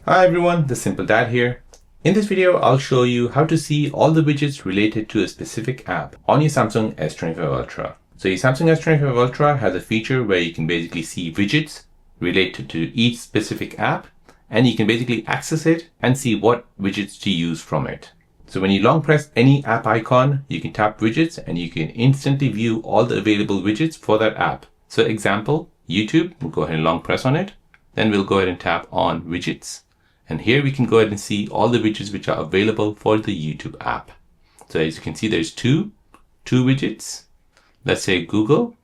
Hi everyone, the Simple Dad here. In this video, I'll show you how to see all the widgets related to a specific app on your Samsung S25 Ultra. So your Samsung S25 Ultra has a feature where you can basically see widgets related to each specific app, and you can basically access it and see what widgets to use from it. So when you long press any app icon, you can tap widgets and you can instantly view all the available widgets for that app. So example, YouTube, we'll go ahead and long press on it. Then we'll go ahead and tap on widgets. And here we can go ahead and see all the widgets which are available for the YouTube app. So as you can see, there's two widgets. Let's say Google.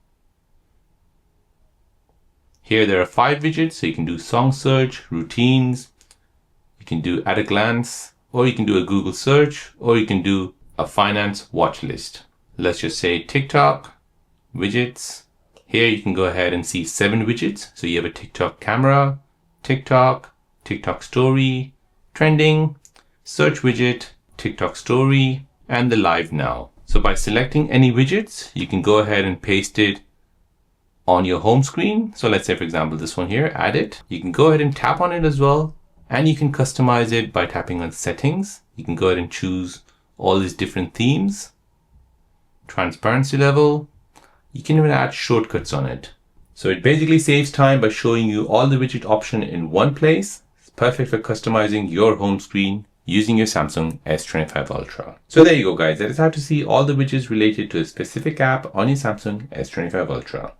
Here there are 5 widgets. So you can do song search, routines. You can do at a glance, or you can do a Google search, or you can do a finance watch list. Let's just say TikTok, widgets. Here you can go ahead and see 7 widgets. So you have a TikTok camera, TikTok story, trending, search widget, TikTok story, and the live now. So by selecting any widgets, you can go ahead and paste it on your home screen. So let's say, for example, this one here, add it. You can go ahead and tap on it as well. And you can customize it by tapping on settings. You can go ahead and choose all these different themes, transparency level. You can even add shortcuts on it. So it basically saves time by showing you all the widget option in one place. It's perfect for customizing your home screen using your Samsung S25 Ultra. So there you go, guys. That is how to see all the widgets related to a specific app on your Samsung S25 Ultra.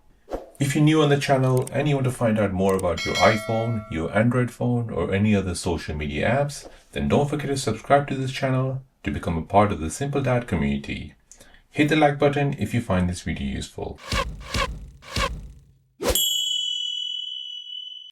If you're new on the channel and you want to find out more about your iPhone, your Android phone, or any other social media apps, then don't forget to subscribe to this channel to become a part of the Simple Dad community. Hit the like button if you find this video useful.